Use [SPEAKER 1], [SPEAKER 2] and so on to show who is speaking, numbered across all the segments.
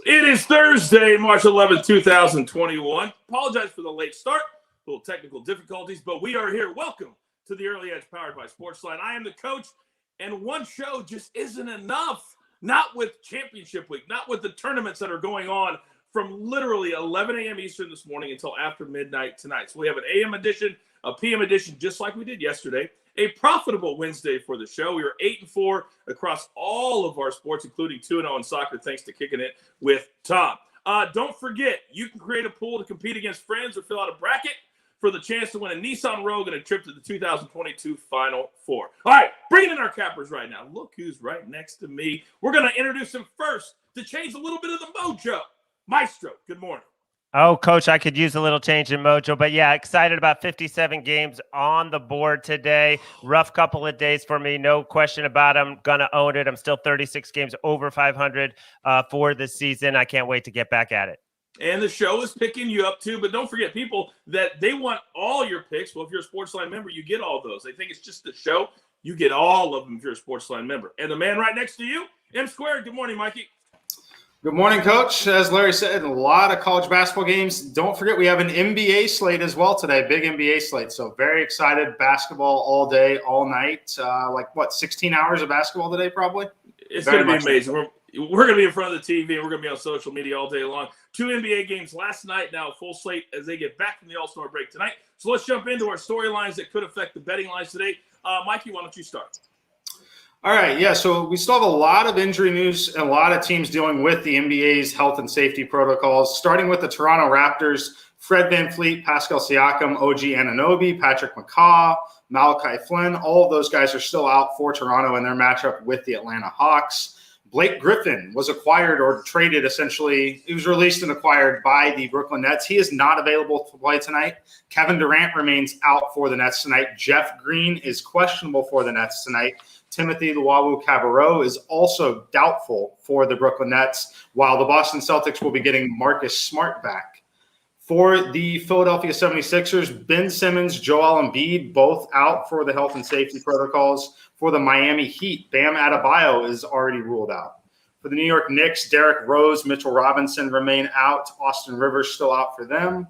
[SPEAKER 1] It is Thursday, March 11th, 2021. Apologize for the late start, a little technical difficulties, but we are here. Welcome to the Early Edge powered by SportsLine. I am the coach, and one show just isn't enough. Not with championship week, not with the tournaments that are going on from literally 11 a.m. Eastern this morning until after midnight tonight. So we have an AM edition, a PM edition, just like we did yesterday. A profitable Wednesday for the show. We were 8-4 across all of our sports, including 2-0 in soccer, thanks to Kicking It with Tom. Don't forget, you can create a pool to compete against friends or fill out a bracket for the chance to win a Nissan Rogue and a trip to the 2022 Final Four. All right, bringing in our cappers right now. Look who's right next to me. We're going to introduce him first to change a little bit of the mojo. Maestro, good morning.
[SPEAKER 2] Oh, Coach, I could use a little change in mojo, but yeah, excited about 57 games on the board today. Rough couple of days for me, no question about it. I'm going to own it. I'm still 36 games over 500 for this season. I can't wait to get back at it.
[SPEAKER 1] And the show is picking you up too, but don't forget, people, that they want all your picks. Well, if you're a SportsLine member, you get all those. They think it's just the show. You get all of them if you're a SportsLine member. And the man right next to you, M-Squared. Good morning, Mikey.
[SPEAKER 3] Good morning, Coach. As Larry said, a lot of college basketball games. Don't forget, we have an NBA slate as well today, big NBA slate. So very excited, basketball all day, all night. 16 hours of basketball today probably?
[SPEAKER 1] It's going to be amazing. We're going to be in front of the TV, and we're going to be on social media all day long. 2 NBA games last night, now a full slate as they get back from the All-Star break tonight. So let's jump into our storylines that could affect the betting lines today. Mikey, why don't you start?
[SPEAKER 3] All right, yeah, so we still have a lot of injury news and a lot of teams dealing with the NBA's health and safety protocols, starting with the Toronto Raptors. Fred VanVleet, Pascal Siakam, OG Anunoby, Patrick McCaw, Malachi Flynn, all of those guys are still out for Toronto in their matchup with the Atlanta Hawks. Blake Griffin was acquired or traded, essentially. He was released and acquired by the Brooklyn Nets. He is not available to play tonight. Kevin Durant remains out for the Nets tonight. Jeff Green is questionable for the Nets tonight. Timothy Luwawu-Cabarrot is also doubtful for the Brooklyn Nets, while the Boston Celtics will be getting Marcus Smart back. For the Philadelphia 76ers, Ben Simmons, Joel Embiid, both out for the health and safety protocols. For the Miami Heat, Bam Adebayo is already ruled out. For the New York Knicks, Derrick Rose, Mitchell Robinson remain out. Austin Rivers still out for them.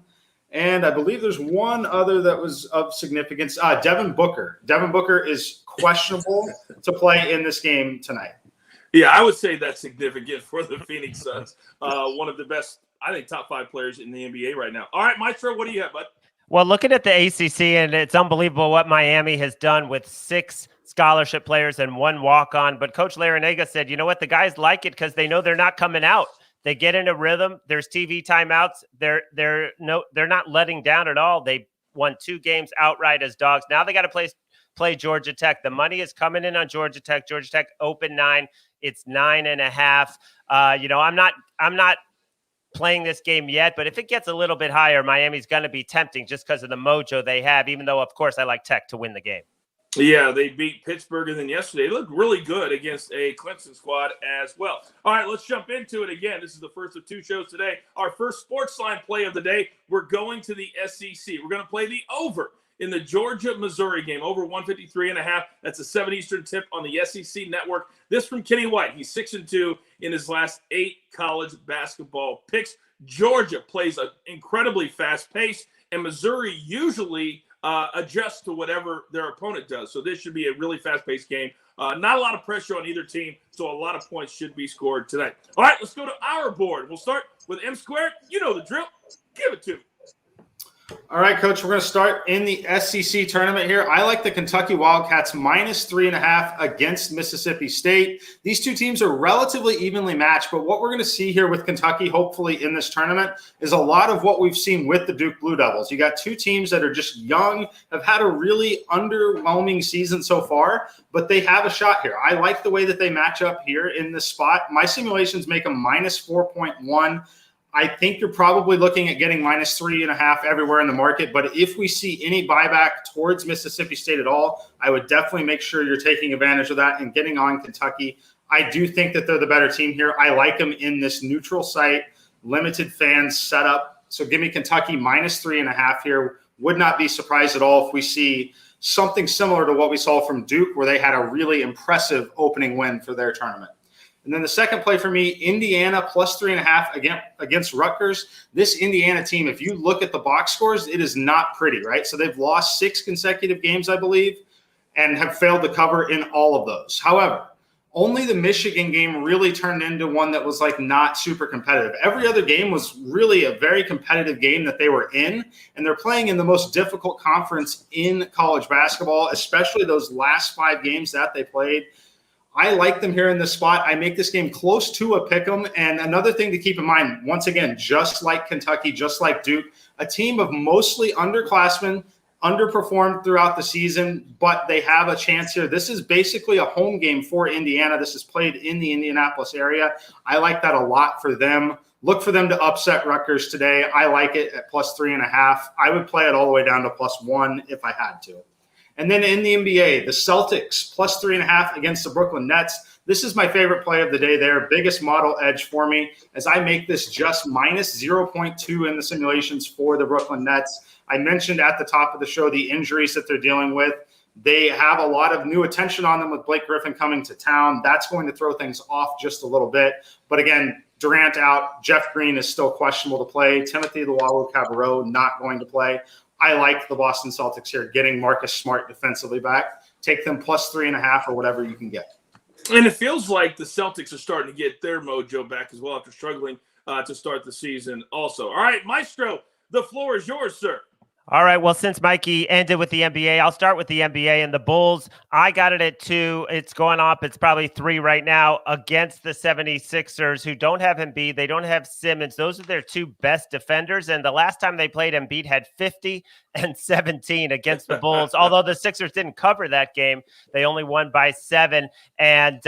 [SPEAKER 3] And I believe there's one other that was of significance. Devin Booker. Devin Booker is questionable to play in this game tonight.
[SPEAKER 1] Yeah, I would say that's significant for the Phoenix Suns. One of the best, I think, top 5 players in the NBA right now. All right, Maestro, what do you have, bud?
[SPEAKER 2] Well, looking at the ACC, and it's unbelievable what Miami has done with 6 scholarship players and 1 walk-on. But Coach Larinaga said, you know what, the guys like it because they know they're not coming out. They get in a rhythm. There's TV timeouts. They're not letting down at all. They won 2 games outright as dogs. Now they got to play Georgia Tech. The money is coming in on Georgia Tech. Georgia Tech open 9. It's 9.5. I'm not playing this game yet, but if it gets a little bit higher, Miami's going to be tempting just because of the mojo they have. Even though, of course, I like Tech to win the game.
[SPEAKER 1] Yeah, they beat Pittsburgh, and then yesterday they looked really good against a Clemson squad as well. All right, let's jump into it again. This is the first of 2 shows today. Our first SportsLine play of the day, we're going to the SEC. We're going to play the over in the Georgia-Missouri game, over 153.5. That's a 7 Eastern tip on the SEC network. This from Kenny White. He's 6-2 in his last 8 college basketball picks. Georgia plays an incredibly fast pace, and Missouri usually adjust to whatever their opponent does. So this should be a really fast-paced game. Not a lot of pressure on either team, so a lot of points should be scored tonight. All right, let's go to our board. We'll start with M-Squared. You know the drill. Give it to me.
[SPEAKER 3] All right, Coach, we're going to start in the SEC tournament here. I like the Kentucky Wildcats -3.5 against Mississippi State. These 2 teams are relatively evenly matched, but what we're going to see here with Kentucky, hopefully in this tournament, is a lot of what we've seen with the Duke Blue Devils. You got 2 teams that are just young, have had a really underwhelming season so far, but they have a shot here. I like the way that they match up here in this spot. My simulations make them -4.1. I think you're probably looking at getting -3.5 everywhere in the market. But if we see any buyback towards Mississippi State at all, I would definitely make sure you're taking advantage of that and getting on Kentucky. I do think that they're the better team here. I like them in this neutral site, limited fans setup. So give me Kentucky -3.5 here. Would not be surprised at all if we see something similar to what we saw from Duke, where they had a really impressive opening win for their tournament. And then the second play for me, Indiana plus 3.5 against Rutgers. This Indiana team, if you look at the box scores, it is not pretty, right? So they've lost 6 consecutive games, I believe, and have failed to cover in all of those. However, only the Michigan game really turned into one that was like not super competitive. Every other game was really a very competitive game that they were in, and they're playing in the most difficult conference in college basketball, especially those last 5 games that they played. I like them here in this spot. I make this game close to a pick'em. And another thing to keep in mind, once again, just like Kentucky, just like Duke, a team of mostly underclassmen, underperformed throughout the season, but they have a chance here. This is basically a home game for Indiana. This is played in the Indianapolis area. I like that a lot for them. Look for them to upset Rutgers today. I like it at plus 3.5. I would play it all the way down to +1 if I had to. And then in the NBA, the Celtics plus 3.5 against the Brooklyn Nets. This is my favorite play of the day there. Biggest model edge for me as I make this just minus 0.2 in the simulations for the Brooklyn Nets. I mentioned at the top of the show the injuries that they're dealing with. They have a lot of new attention on them with Blake Griffin coming to town. That's going to throw things off just a little bit. But again, Durant out. Jeff Green is still questionable to play. Timothy Luwawu-Cabarrot not going to play. I like the Boston Celtics here, getting Marcus Smart defensively back. Take them plus 3.5 or whatever you can get.
[SPEAKER 1] And it feels like the Celtics are starting to get their mojo back as well after struggling to start the season also. All right, Maestro, the floor is yours, sir.
[SPEAKER 2] All right. Well, since Mikey ended with the NBA, I'll start with the NBA and the Bulls. I got it at 2. It's going up. It's probably 3 right now against the 76ers, who don't have Embiid. They don't have Simmons. Those are their 2 best defenders. And the last time they played, Embiid had 50 and 17 against the Bulls. Although the Sixers didn't cover that game, they only won by 7. And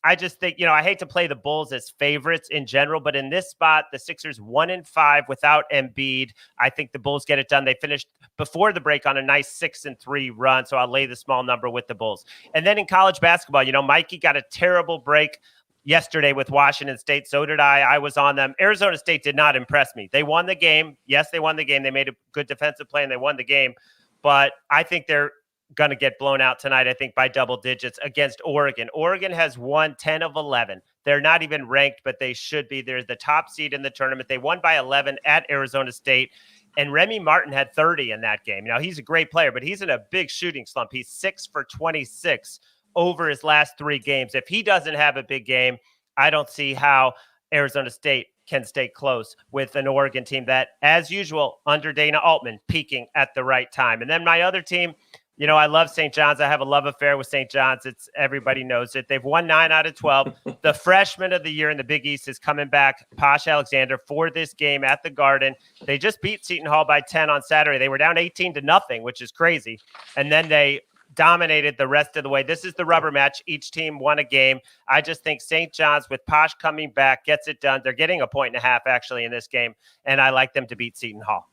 [SPEAKER 2] I just think, I hate to play the Bulls as favorites in general, but in this spot, the Sixers 1-5 without Embiid. I think the Bulls get it done. They finished before the break on a nice 6-3 run, so I'll lay the small number with the Bulls. And then in college basketball, Mikey got a terrible break yesterday with Washington State. So did I. I was on them. Arizona State did not impress me. They won the game. Yes, they won the game. They made a good defensive play and they won the game, but I think they're going to get blown out tonight, I think, by double digits against Oregon. Oregon has won 10 of 11. They're not even ranked, but they should be. They're the top seed in the tournament. They won by 11 at Arizona State, and Remy Martin had 30 in that game. Now, he's a great player, but he's in a big shooting slump. He's 6 for 26 over his last 3 games. If he doesn't have a big game, I don't see how Arizona State can stay close with an Oregon team that, as usual, under Dana Altman, peaking at the right time. And then my other team, I love St. John's. I have a love affair with St. John's. Everybody knows it. They've won 9 out of 12. The freshman of the year in the Big East is coming back, Posh Alexander, for this game at the Garden. They just beat Seton Hall by 10 on Saturday. They were down 18-0, which is crazy. And then they dominated the rest of the way. This is the rubber match. Each team won a game. I just think St. John's, with Posh coming back, gets it done. They're getting 1.5 points actually in this game, and I like them to beat Seton Hall.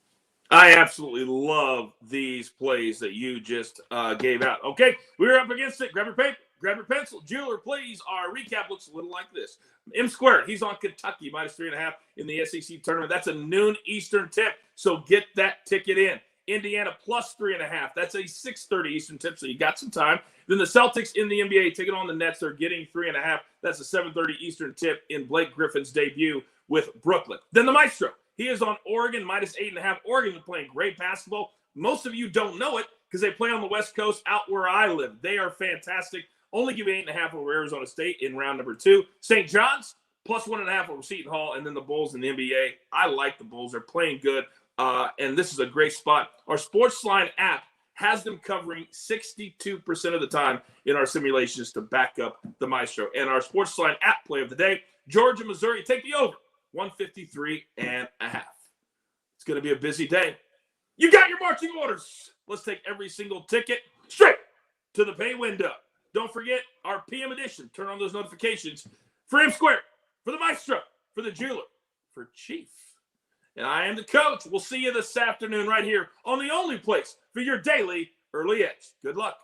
[SPEAKER 1] I absolutely love these plays that you just gave out. Okay, we're up against it. Grab your paper, grab your pencil. Jeweler, please. Our recap looks a little like this. M Squared, he's on Kentucky, minus 3.5 in the SEC tournament. That's a noon Eastern tip, so get that ticket in. Indiana plus 3.5. That's a 6:30 Eastern tip, so you got some time. Then the Celtics in the NBA, ticket on the Nets. They're getting 3.5. That's a 7:30 Eastern tip in Blake Griffin's debut with Brooklyn. Then the Maestro. He is on Oregon, minus 8.5. Oregon is playing great basketball. Most of you don't know it because they play on the West Coast out where I live. They are fantastic. Only give 8.5 over Arizona State in round number 2. St. John's, plus 1.5 over Seton Hall, and then the Bulls in the NBA. I like the Bulls. They're playing good, and this is a great spot. Our SportsLine app has them covering 62% of the time in our simulations to back up the Maestro. And our SportsLine app play of the day, Georgia, Missouri, take the over. 153.5. It's going to be a busy day. You got your marching orders. Let's take every single ticket straight to the pay window. Don't forget our PM edition. Turn on those notifications. For M Squared, for the Maestro, for the Jeweler, for Chief. And I am the coach. We'll see you this afternoon right here on the only place for your daily early edge. Good luck.